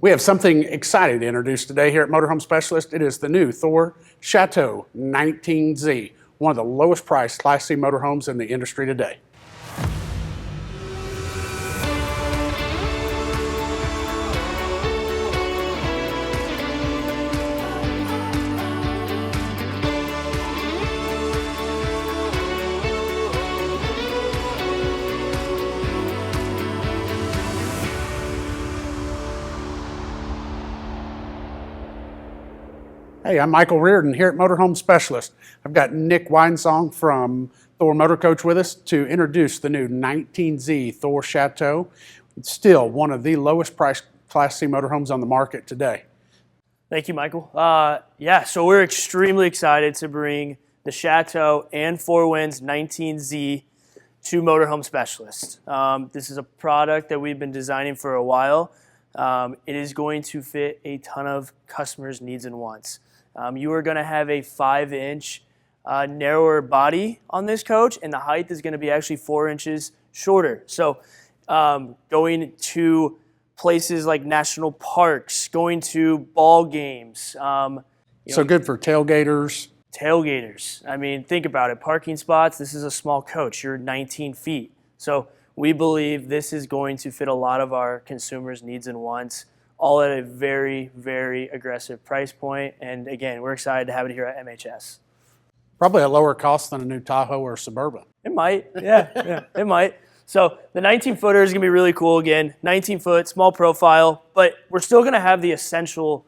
We have something exciting to introduce today here at Motorhome Specialist. It is the new Thor Chateau 19Z, one of the lowest priced Class C motorhomes in the industry today. Hey, I'm Michael Reardon here at Motorhome Specialist. I've got Nick Wysong from Thor Motor Coach with us to introduce the new 19Z Thor Chateau. It's still one of the lowest priced Class C motorhomes on the market today. Thank you, Michael. So we're extremely excited to bring the Chateau and 4Winds 19Z to Motorhome Specialist. This is a product that we've been designing for a while. It is going to fit a ton of customers' needs and wants. You are going to have a 5-inch narrower body on this coach, and the height is going to be actually 4 inches shorter. So going to places like national parks, going to ball games. Good for tailgaters. Tailgaters. I mean, think about it. Parking spots, this is a small coach. You're 19 feet. So we believe this is going to fit a lot of our consumers' needs and wants, all at a very, very aggressive price point. And again, we're excited to have it here at MHS. Probably a lower cost than a new Tahoe or Suburban. It might, yeah, it might. So the 19-footer is going to be really cool again. 19-foot, small profile, but we're still going to have the essential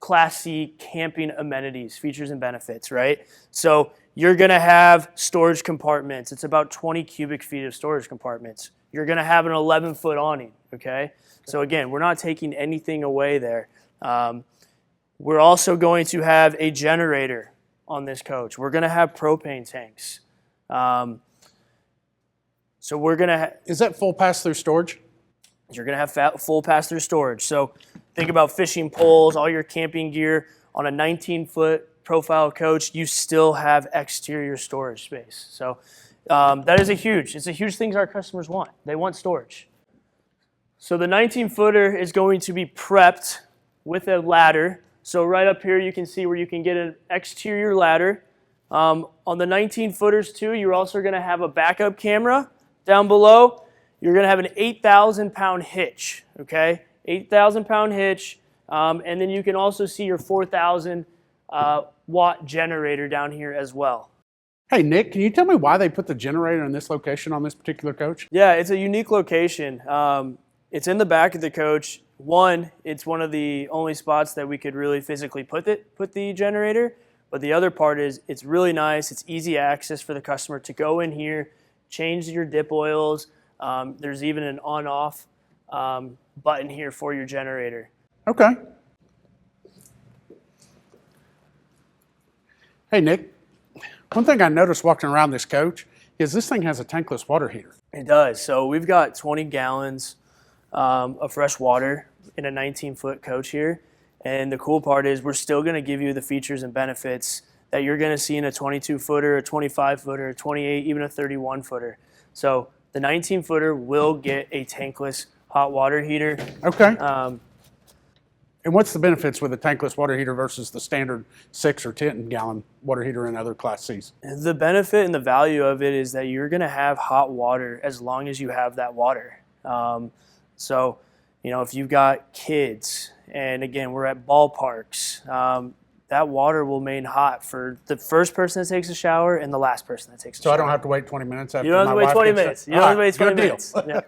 Class C camping amenities, features, and benefits, right? So you're going to have storage compartments. It's about 20 cubic feet of storage compartments. You're going to have an 11-foot awning, okay? So again, we're not taking anything away there. We're also going to have a generator on this coach. We're going to have propane tanks. So we're going to... Is that full pass-through storage? You're going to have full pass-through storage. So think about fishing poles, all your camping gear. On a 19-foot profile coach, you still have exterior storage space. So that is it's a huge thing our customers want. They want storage. So the 19-footer is going to be prepped with a ladder. So right up here you can see where you can get an exterior ladder. On the 19-footers too, you're also going to have a backup camera down below. You're going to have an 8,000-pound hitch, okay? 8,000-pound hitch. And then you can also see your 4,000-watt generator down here as well. Hey, Nick, can you tell me why they put the generator in this location on this particular coach? Yeah, it's a unique location. It's in the back of the coach. One, it's one of the only spots that we could really physically put the generator. But the other part is it's really nice. It's easy access for the customer to go in here, change your dip oils. There's even an on-off button here for your generator. Okay. Hey, Nick, one thing I noticed walking around this coach is this thing has a tankless water heater. It does. So we've got 20 gallons of fresh water in a 19-foot coach here. And the cool part is we're still going to give you the features and benefits that you're going to see in a 22-footer, a 25-footer, a 28, even a 31-footer. So the 19-footer will get a tankless hot water heater. Okay. And what's the benefits with a tankless water heater versus the standard 6 or 10-gallon water heater in other Class Cs? The benefit and the value of it is that you're going to have hot water as long as you have that water. So, if you've got kids, and again, we're at ballparks, that water will remain hot for the first person that takes a shower and the last person that takes a shower. So I don't have to wait 20 minutes after you don't my have to wait wife 20 gets minutes. You don't have to wait 20 minutes. Yeah.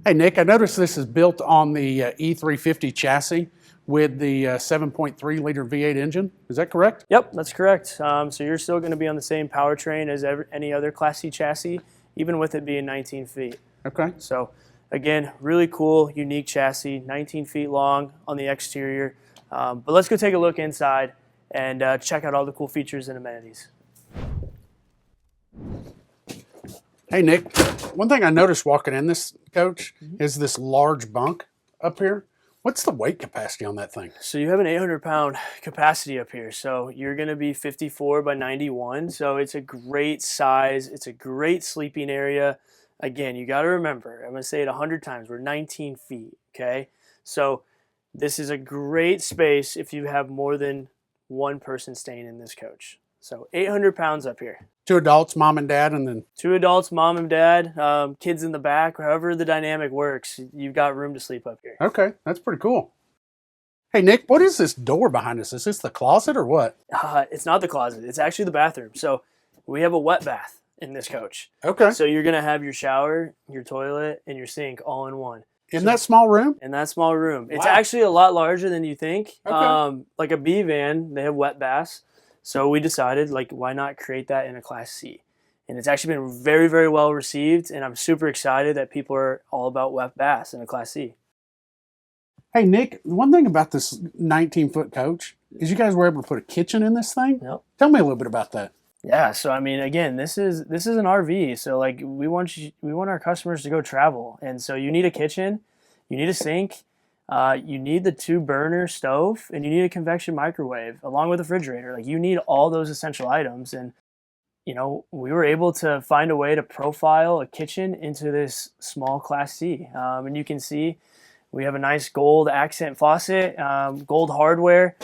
Hey, Nick, I noticed this is built on the E350 chassis with the 7.3-liter V8 engine. Is that correct? Yep, that's correct. So you're still going to be on the same powertrain as any other Class C chassis, even with it being 19 feet. Okay. So, again, really cool, unique chassis, 19 feet long on the exterior. But let's go take a look inside and check out all the cool features and amenities. Hey, Nick, one thing I noticed walking in this coach is this large bunk up here. What's the weight capacity on that thing? So you have an 800-pound capacity up here. So you're going to be 54 by 91. So it's a great size. It's a great sleeping area. again, you got to remember, I'm going to say it 100 times, we're 19 feet, okay? So this is a great space if you have more than one person staying in this coach. So 800 pounds up here. 2 adults, mom and dad, and then 2 adults, mom and dad, kids in the back, however the dynamic works, you've got room to sleep up here. okay, that's pretty cool. Hey Nick, what is this door behind us? Is this the closet or what? It's not the closet. It's actually the bathroom. So we have a wet bath in this coach. Okay. So you're going to have your shower, your toilet, and your sink all in one. In that small room? In that small room. It's Wow. actually a lot larger than you think. Okay. Like a B van, they have wet baths. So we decided, like, why not create that in a Class C? And it's actually been very, very well received. And I'm super excited that people are all about wet baths in a Class C. Hey Nick, one thing about this 19-foot coach is you guys were able to put a kitchen in this thing? Yep. Tell me a little bit about that. Yeah, so I mean, again, this is an RV, so like we want our customers to go travel, and so you need a kitchen, you need a sink, you need the 2-burner stove, and you need a convection microwave along with a refrigerator. Like you need all those essential items, and you know we were able to find a way to profile a kitchen into this small Class C, and you can see we have a nice gold accent faucet, gold hardware.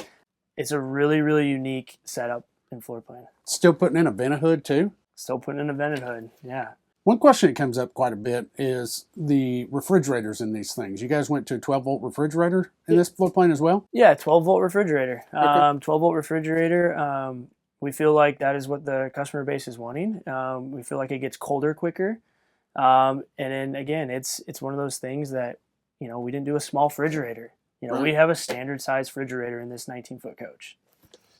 It's a really, really unique setup and floor plan. Still putting in a vent hood too? Still putting in a vented hood, yeah. One question that comes up quite a bit is the refrigerators in these things. You guys went to a 12-volt refrigerator in this floor plan as well? Yeah, 12-volt refrigerator. Okay. 12-volt refrigerator. We feel like that is what the customer base is wanting. We feel like it gets colder quicker. And then again, it's one of those things that, you know, we didn't do a small refrigerator. You know, Right. we have a standard size refrigerator in this 19-foot coach.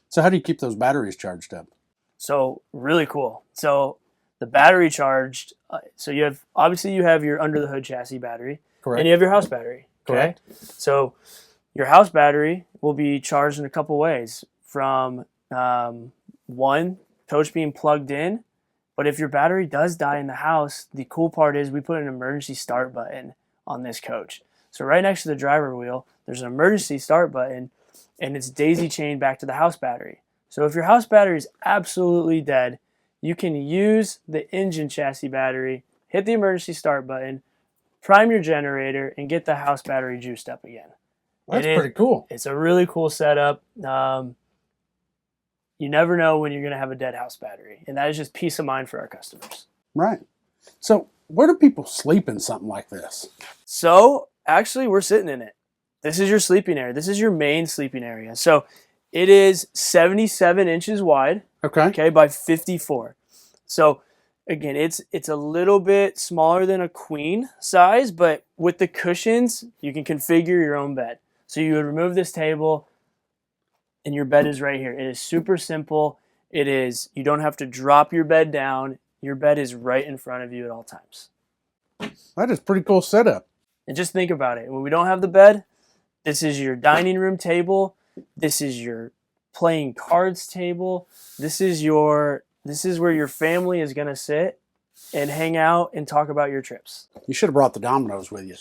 So how do you keep those batteries charged up? So really cool. So the battery charged. So you have your under the hood chassis battery, Correct. and you have your house battery. Okay? Correct. So your house battery will be charged in a couple ways. From one, coach being plugged in, but if your battery does die in the house, the cool part is we put an emergency start button on this coach. So right next to the driver wheel, there's an emergency start button, and it's daisy chained back to the house battery. So if your house battery is absolutely dead, you can use the engine chassis battery, hit the emergency start button, prime your generator, and get the house battery juiced up again. That's pretty cool. It's a really cool setup. You never know when you're going to have a dead house battery, and that is just peace of mind for our customers. Right. So where do people sleep in something like this? So actually, we're sitting in it. This is your sleeping area. This is your main sleeping area. So it is 77 inches wide, Okay. by 54. So again, it's a little bit smaller than a queen size, but with the cushions, you can configure your own bed. So you would remove this table, and your bed is right here. It is super simple. You don't have to drop your bed down. Your bed is right in front of you at all times. That is pretty cool setup. And just think about it. When we don't have the bed, this is your dining room table. This is your playing cards table. This is where your family is going to sit and hang out and talk about your trips. You should have brought the dominoes with you.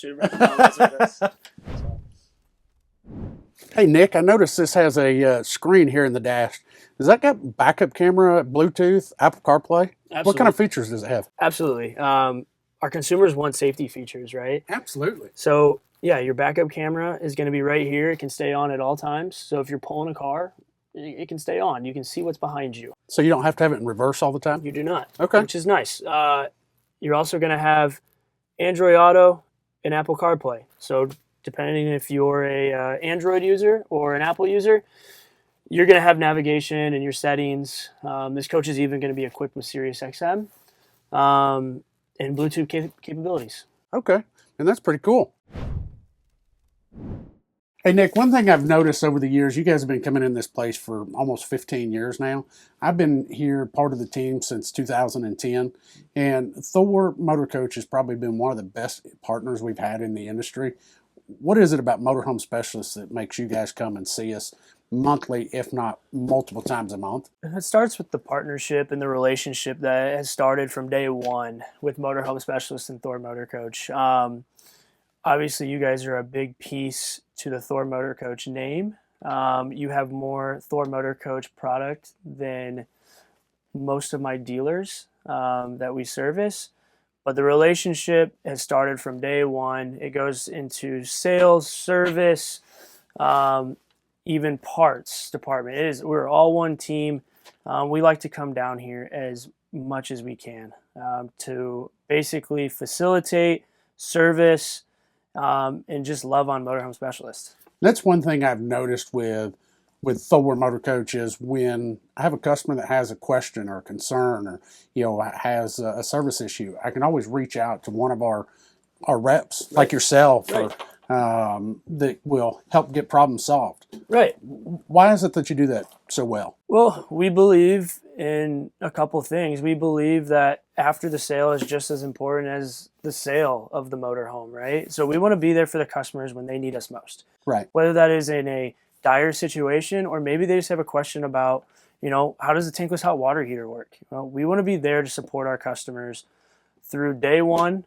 Hey Nick, I noticed this has a screen here in the dash. Does that got backup camera, Bluetooth, Apple CarPlay? Absolutely. What kind of features does it have? Absolutely. Our consumers want safety features, right? Absolutely. So yeah, your backup camera is going to be right here. It can stay on at all times. So if you're pulling a car, it can stay on. You can see what's behind you. So you don't have to have it in reverse all the time? You do not. Okay. Which is nice. You're also going to have Android Auto and Apple CarPlay. So depending if you're a Android user or an Apple user, you're going to have navigation and your settings. This coach is even going to be equipped with Sirius XM and Bluetooth capabilities. Okay. And that's pretty cool. Hey Nick, one thing I've noticed over the years, you guys have been coming in this place for almost 15 years now. I've been here part of the team since 2010, and Thor Motor Coach has probably been one of the best partners we've had in the industry. What is it about Motorhome Specialists that makes you guys come and see us monthly, if not multiple times a month? It starts with the partnership and the relationship that has started from day one with Motorhome Specialist and Thor Motor Coach. Obviously, you guys are a big piece to the Thor Motor Coach name. You have more Thor Motor Coach product than most of my dealers that we service. But the relationship has started from day one. It goes into sales, service, even parts department. We're all one team. We like to come down here as much as we can to basically facilitate, service, and just love on Motorhome Specialist. That's one thing I've noticed with Thor Motor Coach is when I have a customer that has a question or a concern or has a service issue, I can always reach out to one of our reps like yourself or, that will help get problems solved. Right. Why is it that you do that so well? Well, we believe in a couple things. We believe that after the sale is just as important as the sale of the motorhome, right? So we want to be there for the customers when they need us most. Right. Whether that is in a dire situation or maybe they just have a question about, how does the tankless hot water heater work? Well, we want to be there to support our customers through day one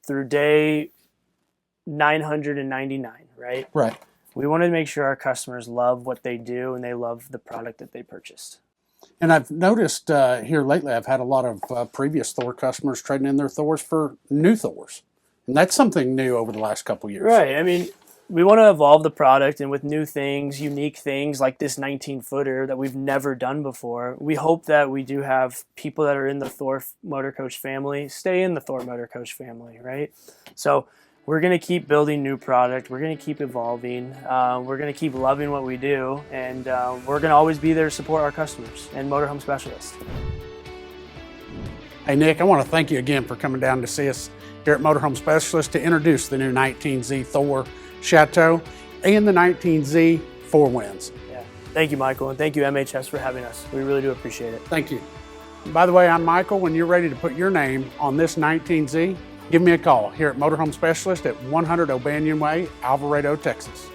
through day 999, right? Right. We want to make sure our customers love what they do and they love the product that they purchased. And I've noticed here lately, I've had a lot of previous Thor customers trading in their Thors for new Thors. And that's something new over the last couple of years. Right. I mean, we want to evolve the product, and with new things, unique things like this 19-footer that we've never done before, we hope that we do have people that are in the Thor Motor Coach family stay in the Thor Motor Coach family, right? So we're going to keep building new product. We're going to keep evolving. We're going to keep loving what we do, and we're going to always be there to support our customers and Motorhome Specialist. Hey, Nick, I want to thank you again for coming down to see us here at Motorhome Specialist to introduce the new 19Z Thor Chateau and the 19Z 4Winds. Yeah. Thank you, Michael, and thank you, MHS, for having us. We really do appreciate it. Thank you. By the way, I'm Michael. When you're ready to put your name on this 19Z, give me a call here at Motorhome Specialist at 100 O'Banion Way, Alvarado, Texas.